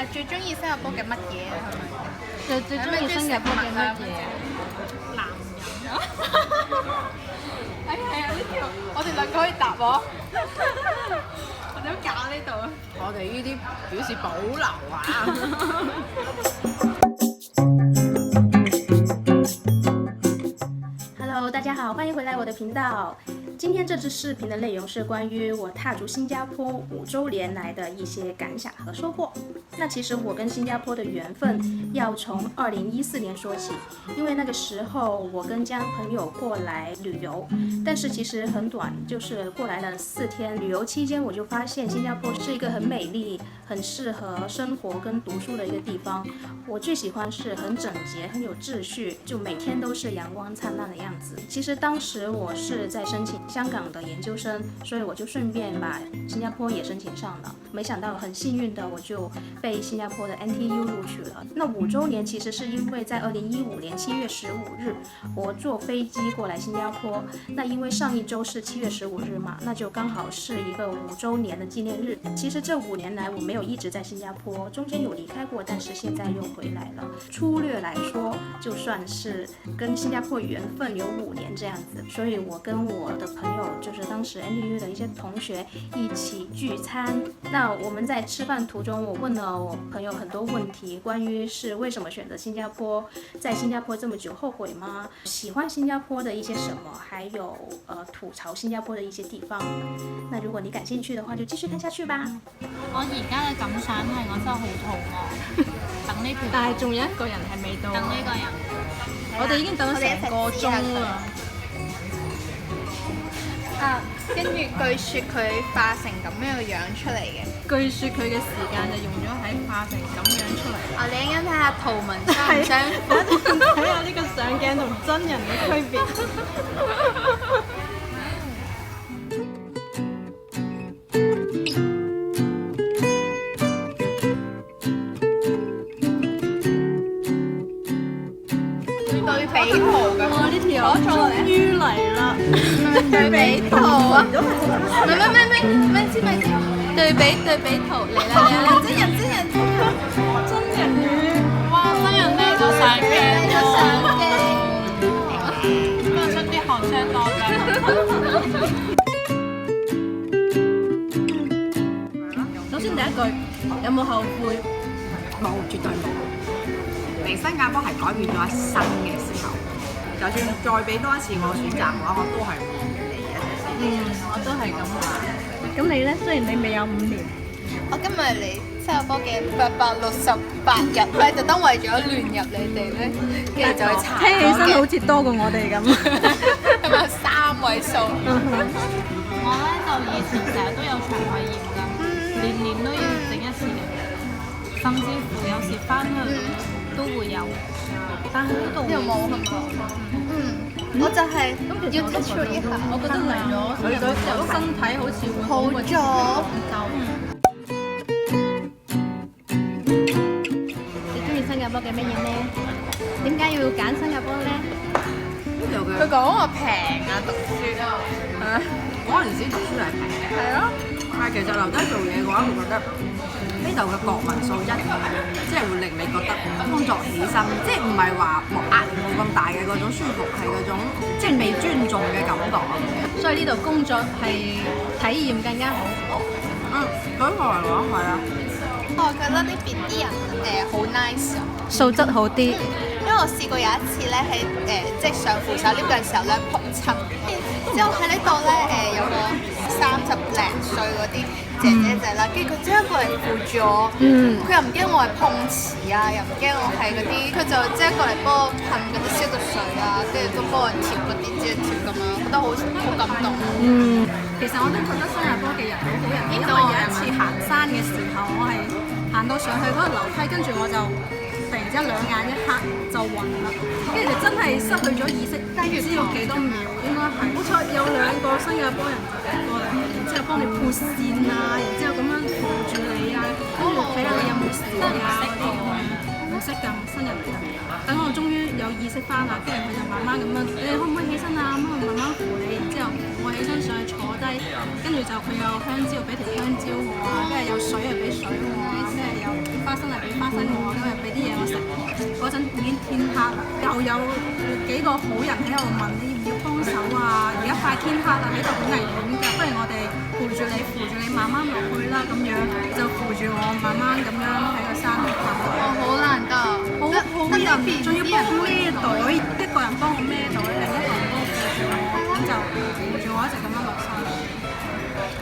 最中意新加坡嘅乜嘢？最中意新加坡嘅乜嘢？男人啊！係啊，呢條我哋兩個可以答我。我點搞呢度啊？我哋呢啲表示保留啊。Hello， 大家好，欢迎回来我的频道。今天这支视频的内容是关于我踏足新加坡5周年来的一些感想和收获。那其实我跟新加坡的缘分要从2014年说起，因为那个时候我跟家朋友过来旅游，但是其实很短，就是过来了4天。旅游期间我就发现新加坡是一个很美丽、很适合生活跟读书的一个地方。我最喜欢是很整洁、很有秩序，就每天都是阳光灿烂的样子。其实当时我是在申请香港的研究生，所以我就顺便把新加坡也申请上了。没想到很幸运的我就被新加坡的 NTU 录取了。那5周年其实是因为在2015年7月15日，我坐飞机过来新加坡。那因为上一周是7月15日嘛，那就刚好是一个5周年的纪念日。其实这5年来我没有一直在新加坡，中间有离开过，但是现在又回来了。粗略来说，就算是跟新加坡缘分有5年这样子。所以我跟我的朋友，就是当时 NTU 的一些同学一起聚餐。那我们在吃饭途中，我问了我朋友很多问题，关于是为什么选择新加坡，在新加坡这么久后悔吗？喜欢新加坡的一些什么，还有吐槽新加坡的一些地方。那如果你感兴趣的話，就繼續睇下去吧。我而家嘅感想係我真係好肚餓，等呢條，但係仲有一個人係未到，等呢個人，我哋已經等咗成個鐘啦。啊，跟住據說佢化成咁樣嘅樣出嚟嘅。據說佢嘅時間就用咗喺化成咁樣出嚟。啊，你一陣睇下圖文相唔相符？睇下呢個上鏡同真人嘅區別。對比圖㗎，哇！呢條終於嚟啦，對比圖啊！咪知，對比圖嚟啦！真人魚，哇！新人靚過相鏡喎，今日出啲韓聲多啫。首先第一句，有冇後悔？冇，絕對冇。嚟新加坡係改變咗一生嘅時候，就算再俾多一次我選擇嘅話，我都係會嚟嘅。我都係咁話。咁你咧？雖然你未有5年，我今日嚟新加坡嘅868日咧，特登為咗亂入你哋咧，跟住就去查。聽起身好似多過我哋咁。係咪3位數？我咧就以前成日都有腸胃炎㗎，年都要整一次嘅，甚至乎有時翻去都會有。但係呢度冇係嘛？我就係要 touch 一下。我覺得嚟咗去咗之後，身體好似會好咗。你中意新加坡嘅乜嘢呢？點解要揀新加坡呢？佢講話平啊，讀書啊，嗰陣時讀書係平嘅，係咯。但係其實留低做嘢嘅話，我覺得呢度嘅國民素質，即係會令你覺得工作起身，即係唔係話壓力冇咁大嘅嗰種舒服，係嗰種即係被尊重嘅感覺。所以呢度工作係體驗更加好。對我嚟講係啊。我覺得呢邊啲人好 nice 啊，素質好啲。因為我試過有一次咧喺即係上扶手 lift 嘅時候咧撲親，之後喺呢度咧有個30零歲嗰啲姐姐仔啦，跟住佢即刻過嚟扶住我，佢又唔驚我係碰瓷啊，又唔驚我係嗰啲，佢就即刻過嚟幫我噴嗰啲消毒水啊，跟住都幫我貼嗰啲即係貼咁樣，覺得好感動。其實我都覺得新加坡嘅人好好人，因為有一次行山嘅時候，我係行到上去嗰個樓梯，跟住我就突然之間兩眼一黑就暈啦，跟住就真係失去咗意識，唔知要幾多秒，應該係。好彩有2個新加坡人就過嚟，然之後幫你撥線啊，然之後咁樣扶住你啊，跟住睇下你有冇事啊嗰啲咁樣。唔識㗎，新人嚟㗎。等我終於有意識翻啦，跟住佢就慢慢咁樣，你可唔可以起身啊？咁佢慢慢扶你，然之後我起身上去坐低，跟住就佢有香蕉俾條香蕉我啊，跟住有水又俾水我啊，跟住有花生嚟天黑啦，又有幾個好人喺度問你要唔要幫手啊？而家快天黑啦，喺度好危險㗎，不如我哋扶住你慢慢落去啦，咁樣就扶住我慢慢咁樣喺個山度行。哇，好難得，好人，仲要幫我孭袋，一個人幫我孭袋，另一個人幫我扶住我，咁就扶住我一直咁樣落山。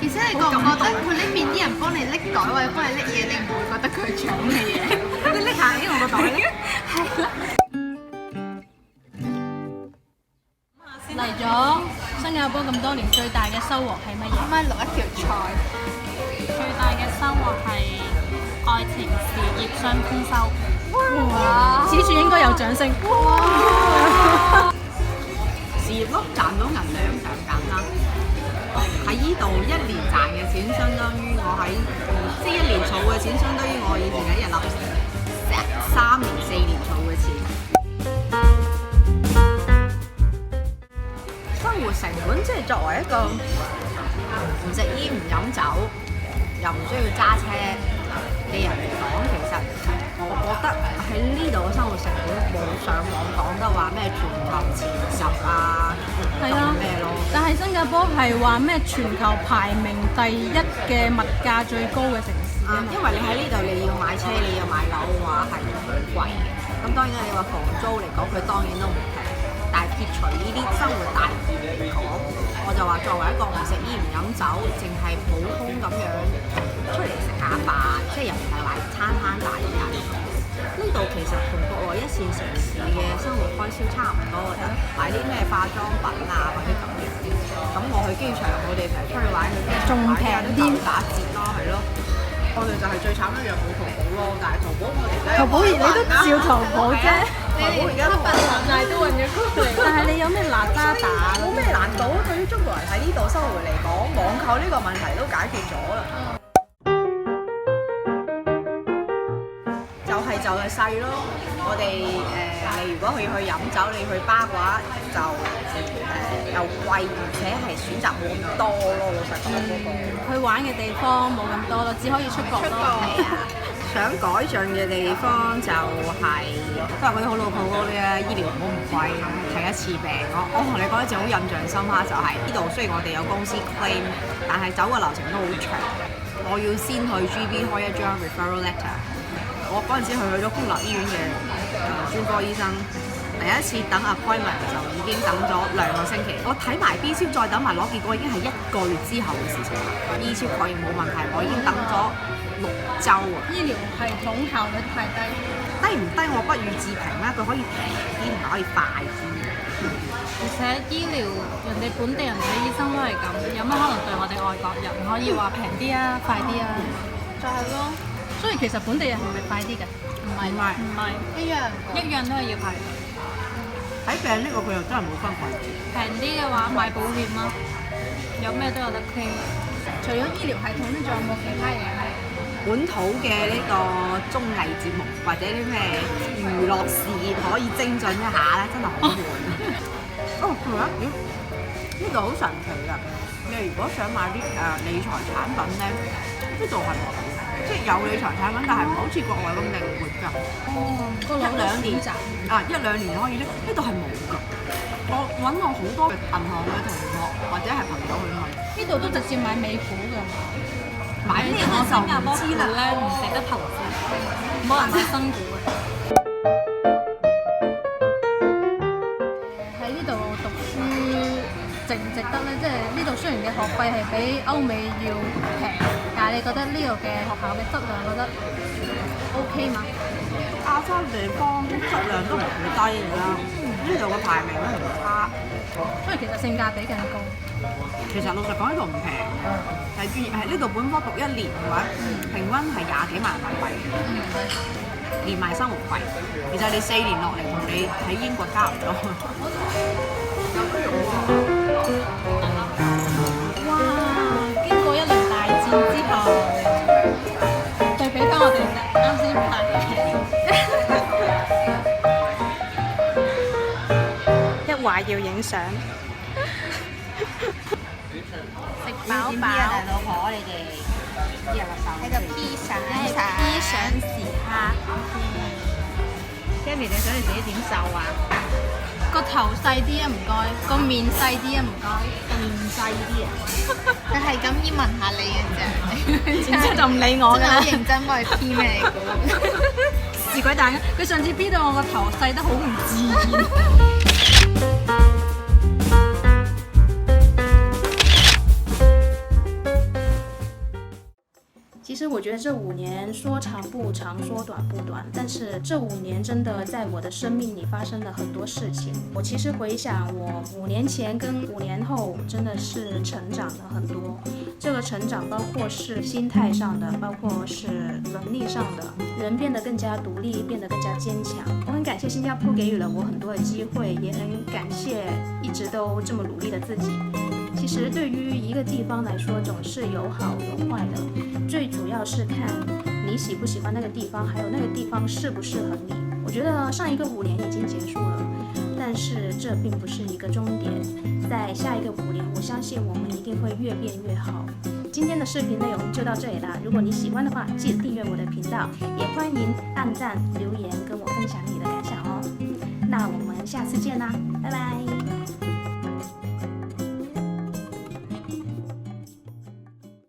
而且你覺唔覺得佢呢邊啲人幫你拎袋或者幫你拎嘢，你唔會覺得佢搶你嘢？你拎下呢我個袋咧。係啦。嚟咗新加坡咁多年，最大嘅收穫係乜嘢？可唔可以錄一條菜？最大嘅收穫係愛情事業雙豐收。哇！此處應該有掌聲。事業咯，賺到銀兩就咁簡單。喺依度1年賺嘅錢，相當於我喺即係1年儲嘅錢，相當於我以前喺日立3年4年儲嘅錢。生活成本即係作為一個唔食煙唔飲酒又唔需要揸車嘅人嚟講，其實我覺得喺呢度嘅生活成本冇上網講得話咩全球前10啊，係啊，咩咯？但係新加坡係話咩全球排名第1嘅物價最高嘅城市啊嘛。因為你喺呢度你要買車你要買樓嘅話係好貴嘅。咁當然啦，你話房租嚟講佢當然都唔平，但係撇除呢啲生活大件嚟講，我就話作為一個唔食煙唔飲酒，淨係普通咁樣出嚟食下飯，即係又唔係話餐大嘅人。呢度其實同國內1線城市嘅生活開銷差唔多嘅啫，買啲咩化妝品啊或者咁樣。咁我去機場，我哋成日出去玩，去機場買啲都打折咯，係咯。我哋就係最慘一樣冇淘寶咯，但係淘寶我哋淘寶而你都照淘寶啫，淘寶而家都但係都揾咗過嚟。但係你有咩難打？冇咩難度，對於中國人喺呢度生活嚟講，網購呢個問題都解決咗啦。就係細咯，我哋你如果去飲酒，你去巴嘅話就又貴，而且係選擇冇咁多咯。老實講嗰個去玩嘅地方冇咁多咯，只可以出國咯。係啊，想改進嘅地方就係都係嗰啲好老土嗰啲啊，醫療好唔貴，睇一次病。我同你講一次好印象深刻，就係呢度雖然我哋有公司 claim， 但係走個流程都好長。我要先去 GB 開一張 referral letter。我嗰陣時去咗公立醫院嘅專科醫生，第一次等 appointment 就已經等咗2個星期。我睇埋 B 超再等埋攞結果已經係1個月之後嘅事情。E 超確認冇問題，我已經等咗6週啊！醫療系統效率太低，低唔低我不予置評啦，佢可以平啲同埋可以快啲。而且醫療人哋本地人嘅醫生都係咁，有乜可能對我哋外國人可以話平啲啊、快啲啊？就係咯，所以其實本地人係咪快啲㗎？唔係一樣都係要排。睇病呢個佢又真係冇分貴。平啲嘅話買保險啦，有咩都有得 claim。除咗醫療系統，仲有冇其他嘢係本土嘅呢個綜藝節目或者啲咩娛樂事業可以精進一下咧，真係好悶。哦，係咪啊？呢度好神奇㗎！你如果想買啲理財產品咧，呢度係冇，即係有理財產品，但係唔好似國內咁靈活㗎。1-2年1-2年可以咧，呢度係冇㗎。我揾我好多銀行嘅同學或者係朋友去問，呢度都直接買美股㗎。買咩我就唔知啦。咧唔值得投資，冇人買新股嘅。喺呢度讀書值唔值得咧？即係呢度雖然嘅學費係比歐美要平，但係你覺得呢度嘅學校嘅質量覺得 OK 嘛？亞洲地方啲質量都唔會低㗎啦，呢度嘅排名都唔差，所以其實性價比更高。其實老實講呢度唔平，係專業係呢度本科讀1年嘅話，平均係20幾萬人民幣，連埋生活費。其實你4年落嚟同你喺英國差唔多。哇！經過一輪大戰之後，對比翻我哋啱先拍嘅，一話要影相，食飽飽。老婆你哋啲人手喺度 P 相時刻。Sammy，你想你自己點瘦啊？個頭細啲啊，唔該；個面細啲啊，唔該。面細啲啊？佢係咁意問下你嘅啫，然之後就唔理我㗎啦好認真幫佢 P 咩嚟嘅。是鬼蛋！佢上次 P 到我個頭細得好唔自然。其实我觉得这5年说长不长，说短不短，但是这5年真的在我的生命里发生了很多事情。我其实回想我5年前跟5年后，真的是成长了很多。这个成长包括是心态上的，包括是能力上的，人变得更加独立，变得更加坚强。我很感谢新加坡给予了我很多的机会，也很感谢一直都这么努力的自己。其实对于一个地方来说，总是有好有坏的，最主要是看你喜不喜欢那个地方，还有那个地方适不适合你。我觉得上一个5年已经结束了，但是这并不是一个终点，在下一个5年，我相信我们一定会越变越好。今天的视频内容就到这里啦，如果你喜欢的话，记得订阅我的频道，也欢迎按赞留言跟我分享你的感想哦。那我们下次见啦，拜拜。